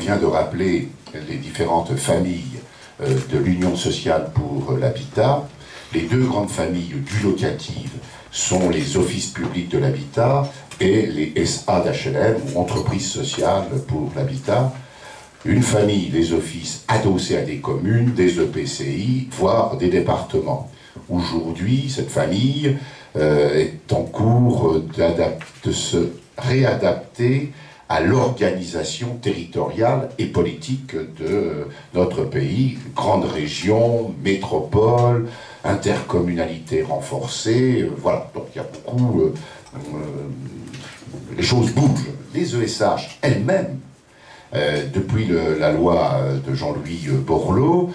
vient de rappeler les différentes familles de l'Union sociale pour l'habitat. Les deux grandes familles du locatif sont les offices publics de l'habitat et les SA d'HLM, ou entreprises sociales pour l'habitat. Une famille, les offices adossés à des communes, des EPCI, voire des départements. Aujourd'hui, cette famille est en cours de se réadapter à l'organisation territoriale et politique de notre pays. Grande région, métropole, intercommunalité renforcée, voilà. Donc il y a beaucoup... les choses bougent. Les ESH elles-mêmes, depuis la loi de Jean-Louis Borloo,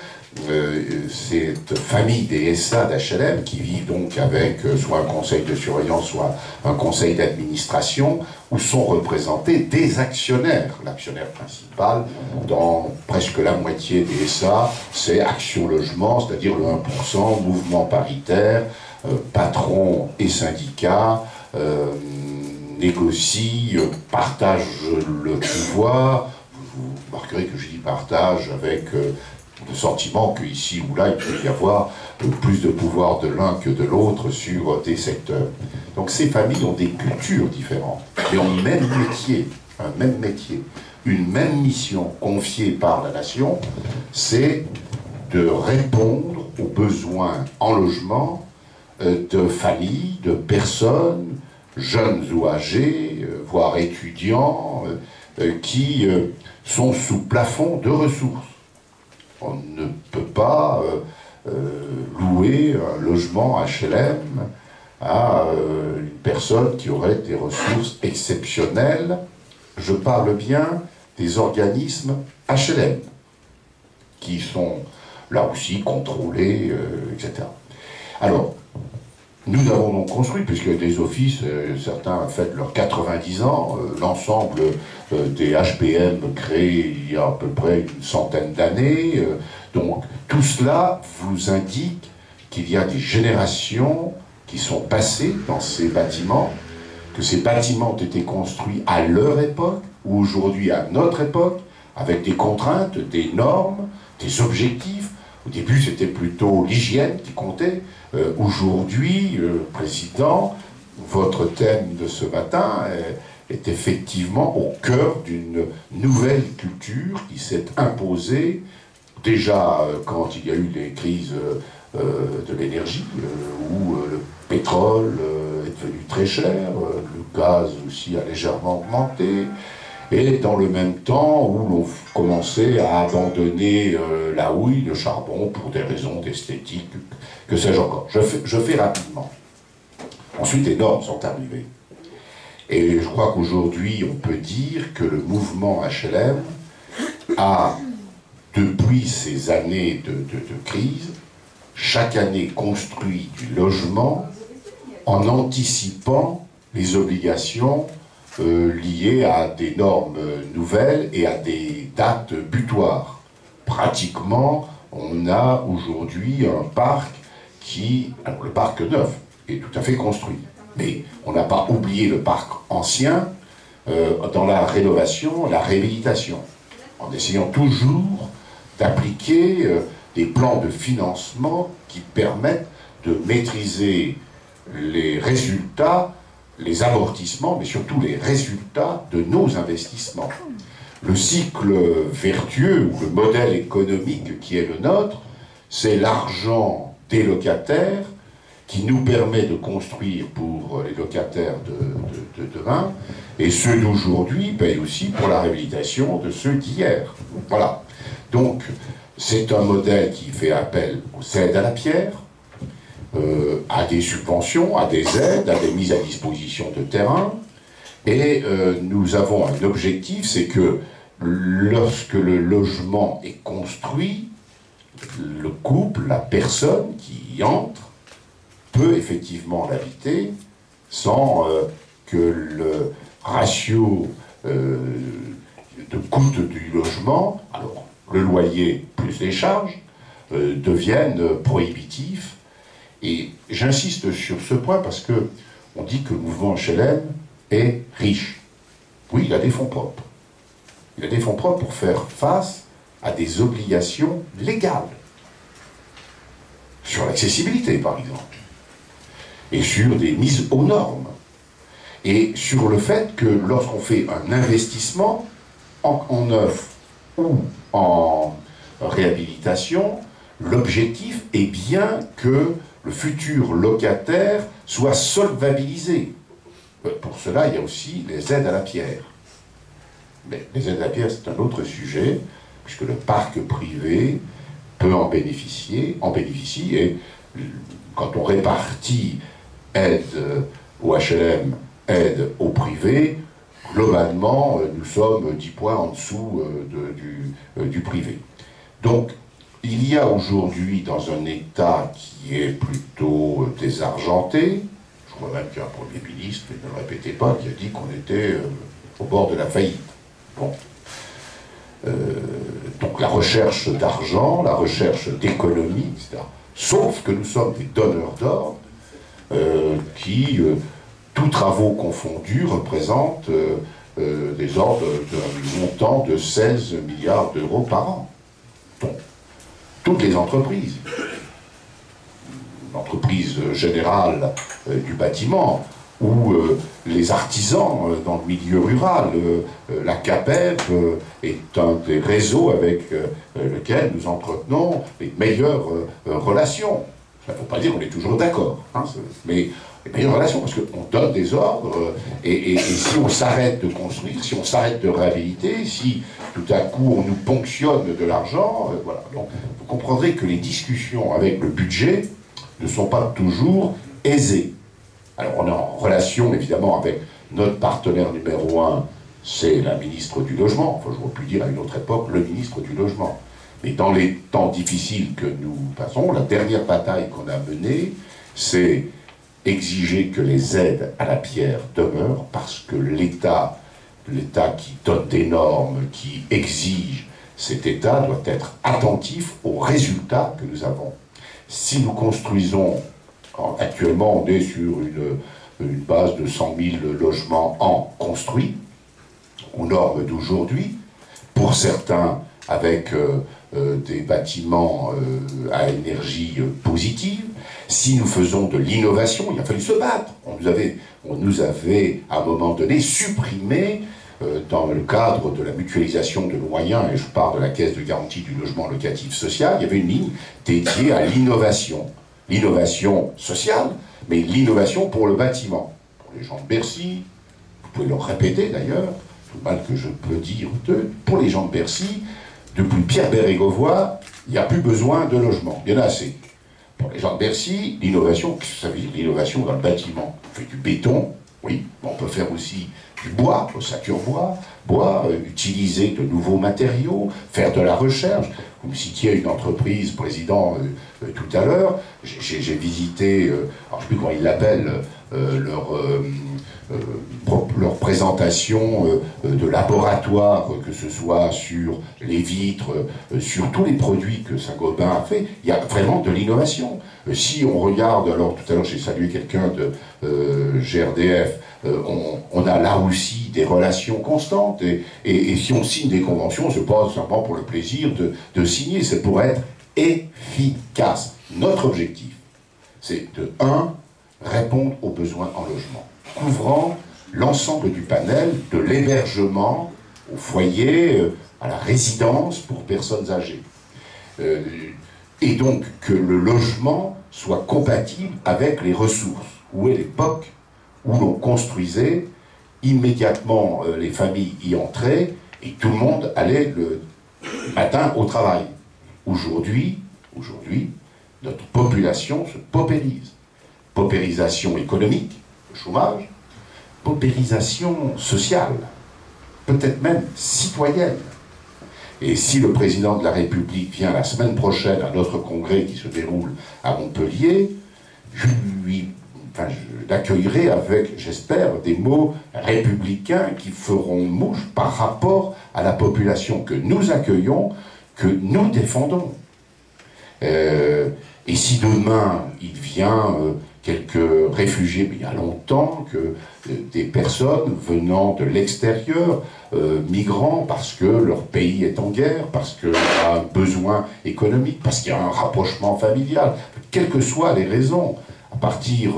cette famille des SA d'HLM qui vivent donc avec soit un conseil de surveillance, soit un conseil d'administration, où sont représentés des actionnaires. L'actionnaire principal, dans presque la moitié des SA, c'est Action Logement, c'est-à-dire le 1%, mouvement paritaire, patron et syndicats, négocient, partagent le pouvoir. Vous remarquerez que je dis partage avec le sentiment qu'ici ou là, il peut y avoir plus de pouvoir de l'un que de l'autre sur des secteurs. Donc ces familles ont des cultures différentes, mais ont un même métier, une même mission confiée par la nation, c'est de répondre aux besoins en logement de familles, de personnes, jeunes ou âgés, voire étudiants, qui sont sous plafond de ressources. On ne peut pas louer un logement HLM à une personne qui aurait des ressources exceptionnelles. Je parle bien des organismes HLM, qui sont là aussi contrôlés, etc. Alors, nous avons donc construit, puisque les offices, certains fêtent leurs 90 ans, l'ensemble des HPM créés il y a à peu près une centaine d'années. Donc tout cela vous indique qu'il y a des générations qui sont passées dans ces bâtiments, que ces bâtiments ont été construits à leur époque, ou aujourd'hui à notre époque, avec des contraintes, des normes, des objectifs. Au début, c'était plutôt l'hygiène qui comptait. Aujourd'hui, Président, votre thème de ce matin est effectivement au cœur d'une nouvelle culture qui s'est imposée, déjà quand il y a eu les crises de l'énergie, où le pétrole est devenu très cher, le gaz aussi a légèrement augmenté, et dans le même temps où l'on commençait à abandonner la houille, le charbon, pour des raisons d'esthétique, que sais-je encore. Je fais rapidement. Ensuite, les normes sont arrivées. Et je crois qu'aujourd'hui, on peut dire que le mouvement HLM a, depuis ces années de crise, chaque année construit du logement en anticipant les obligations liées à des normes nouvelles et à des dates butoirs. Pratiquement, on a aujourd'hui un parc qui, alors le parc neuf, est tout à fait construit. Mais on n'a pas oublié le parc ancien dans la rénovation, la réhabilitation, en essayant toujours d'appliquer des plans de financement qui permettent de maîtriser les résultats, les amortissements, mais surtout les résultats de nos investissements. Le cycle vertueux, ou le modèle économique qui est le nôtre, c'est l'argent des locataires qui nous permet de construire pour les locataires de demain, et ceux d'aujourd'hui payent aussi pour la réhabilitation de ceux d'hier. Voilà. Donc, c'est un modèle qui fait appel aux aides à la pierre, à des subventions, à des aides, à des mises à disposition de terrain, et nous avons un objectif, c'est que lorsque le logement est construit, le couple, la personne qui y entre, peut effectivement l'habiter sans que le ratio de coût du logement, alors le loyer plus les charges, deviennent prohibitifs. Et j'insiste sur ce point parce que on dit que le mouvement HLM est riche. Oui, il a des fonds propres. Il a des fonds propres pour faire face à des obligations légales. Sur l'accessibilité, par exemple. Et sur des mises aux normes. Et sur le fait que lorsqu'on fait un investissement en œuvre ou en réhabilitation, l'objectif est bien que le futur locataire soit solvabilisé. Pour cela, il y a aussi les aides à la pierre. Mais les aides à la pierre, c'est un autre sujet, puisque le parc privé peut en bénéficie, et quand on répartit aide au HLM, aide au privé, globalement, nous sommes 10 points en dessous du privé. Donc, il y a aujourd'hui, dans un État qui est plutôt désargenté, je crois même qu'il y a un Premier ministre, mais ne le répétez pas, qui a dit qu'on était au bord de la faillite. Bon. Donc la recherche d'argent, la recherche d'économie, etc. Sauf que nous sommes des donneurs d'ordre qui, tous travaux confondus, représentent des ordres d'un montant de 16 milliards d'euros par an. Donc, toutes les entreprises, l'entreprise générale du bâtiment, ou les artisans dans le milieu rural. La CAPEB est un des réseaux avec lequel nous entretenons les meilleures relations. Ça ne veut pas dire qu'on est toujours d'accord, hein, mais les meilleures relations, parce qu'on donne des ordres, et si on s'arrête de construire, si on s'arrête de réhabiliter, si tout à coup on nous ponctionne de l'argent, voilà. Donc vous comprendrez que les discussions avec le budget ne sont pas toujours aisées. Alors on est en relation évidemment avec notre partenaire numéro 1, c'est la ministre du Logement, enfin j'aurais pu dire à une autre époque le ministre du Logement. Mais dans les temps difficiles que nous passons, la dernière bataille qu'on a menée, c'est exiger que les aides à la pierre demeurent, parce que l'État qui donne des normes, qui exige, cet État doit être attentif aux résultats que nous avons. Si nous construisons, actuellement on est sur une base de 100 000 logements en construits, aux normes d'aujourd'hui, pour certains avec des bâtiments à énergie positive. Si nous faisons de l'innovation, il a fallu se battre. On nous avait à un moment donné supprimé, dans le cadre de la mutualisation de nos moyens, et je parle de la Caisse de garantie du logement locatif social, il y avait une ligne dédiée à l'innovation. L'innovation sociale, mais l'innovation pour le bâtiment. Pour les gens de Bercy, vous pouvez leur répéter d'ailleurs, tout mal que je peux dire pour les gens de Bercy, depuis Pierre Bérégovoy, il n'y a plus besoin de logement. Il y en a assez. Pour les gens de Bercy, l'innovation, qu'est-ce que ça veut dire l'innovation dans le bâtiment? On fait du béton, oui, mais on peut faire aussi du bois, ossature bois, utiliser de nouveaux matériaux, faire de la recherche. Vous me citiez une entreprise, président, tout à l'heure. J'ai visité, alors je ne sais plus comment ils l'appellent, leur présentation de laboratoire, que ce soit sur les vitres, sur tous les produits que Saint-Gobain a fait. Il y a vraiment de l'innovation. Si on regarde, alors tout à l'heure j'ai salué quelqu'un de GRDF, on a là aussi des relations constantes, et si on signe des conventions, c'est pas simplement pour le plaisir de signer, c'est pour être efficace. Notre objectif, c'est de 1, répondre aux besoins en logement, couvrant l'ensemble du panel, de l'hébergement au foyer, à la résidence pour personnes âgées. Et donc que le logement soit compatible avec les ressources. Où est l'époque où l'on construisait, immédiatement les familles y entraient, et tout le monde allait le matin au travail. Aujourd'hui, notre population se paupérise. Paupérisation économique, le chômage, paupérisation sociale, peut-être même citoyenne. Et si le président de la République vient la semaine prochaine à notre congrès qui se déroule à Montpellier, je l'accueillerai avec, j'espère, des mots républicains qui feront mouche par rapport à la population que nous accueillons, que nous défendons. Et si demain il vient quelques réfugiés, mais il y a longtemps, que des personnes venant de l'extérieur, migrants parce que leur pays est en guerre, parce qu'il y a un besoin économique, parce qu'il y a un rapprochement familial, quelles que soient les raisons. À partir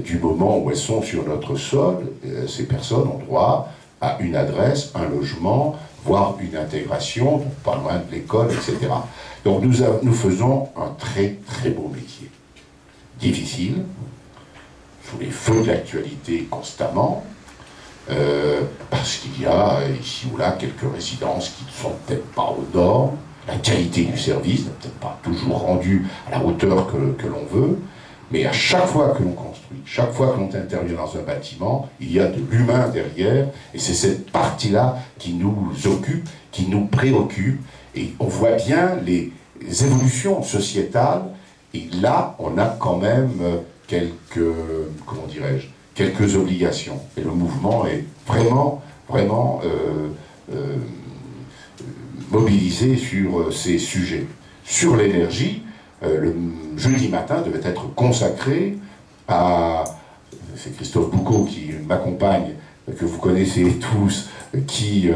du moment où elles sont sur notre sol, ces personnes ont droit à une adresse, un logement, voire une intégration, donc pas loin de l'école, etc. Donc nous faisons un très très beau métier. Difficile, sous les feux de l'actualité constamment, parce qu'il y a ici ou là quelques résidences qui ne sont peut-être pas aux normes, la qualité du service n'est peut-être pas toujours rendue à la hauteur que l'on veut, mais à chaque fois que l'on construit, chaque fois que l'on intervient dans un bâtiment, il y a de l'humain derrière, et c'est cette partie-là qui nous occupe, qui nous préoccupe, et on voit bien les évolutions sociétales, et là, on a quand même quelques, comment dirais-je, quelques obligations. Et le mouvement est vraiment, vraiment mobilisé sur ces sujets. Sur l'énergie, le jeudi matin devait être consacré à... C'est Christophe Boucaud qui m'accompagne, que vous connaissez tous, qui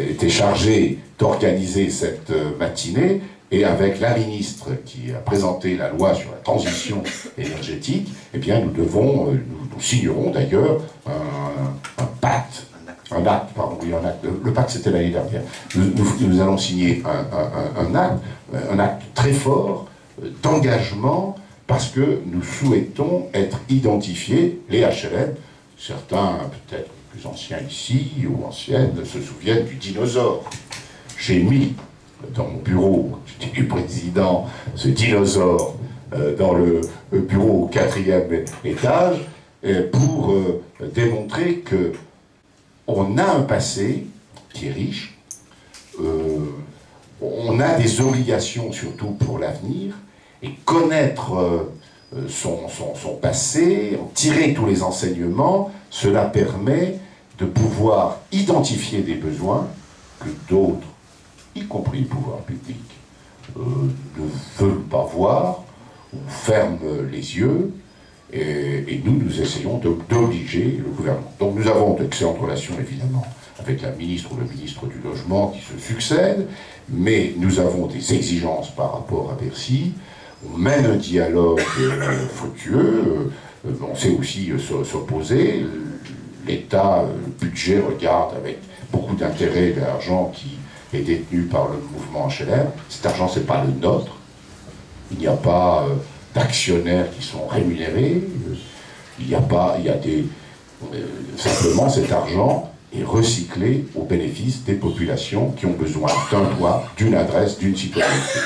était chargé d'organiser cette matinée, et avec la ministre qui a présenté la loi sur la transition énergétique, eh bien nous signerons d'ailleurs un pacte. Un acte, pardon, oui, un acte. Le pacte, c'était l'année dernière. Nous allons signer un acte très fort d'engagement, parce que nous souhaitons être identifiés, les HLM, certains peut-être plus anciens ici, ou anciennes, se souviennent du dinosaure. J'ai mis dans mon bureau du président ce dinosaure dans le bureau au 4e étage, pour démontrer que on a un passé qui est riche, on a des obligations surtout pour l'avenir, et connaître son passé, en tirer tous les enseignements, cela permet de pouvoir identifier des besoins que d'autres, y compris le pouvoir public, ne veulent pas voir, ou ferment les yeux, et nous essayons d'obliger le gouvernement. Donc nous avons d'excellentes relations, évidemment, avec la ministre ou le ministre du Logement qui se succèdent, mais nous avons des exigences par rapport à Bercy. On mène un dialogue fructueux, on sait aussi s'opposer. L'État, le budget regarde avec beaucoup d'intérêt l'argent qui est détenu par le mouvement HLM. Cet argent, ce n'est pas le nôtre. Il n'y a pas d'actionnaires qui sont rémunérés. Il y a des... simplement, cet argent est recyclé au bénéfice des populations qui ont besoin d'un toit, d'une adresse, d'une citoyenneté.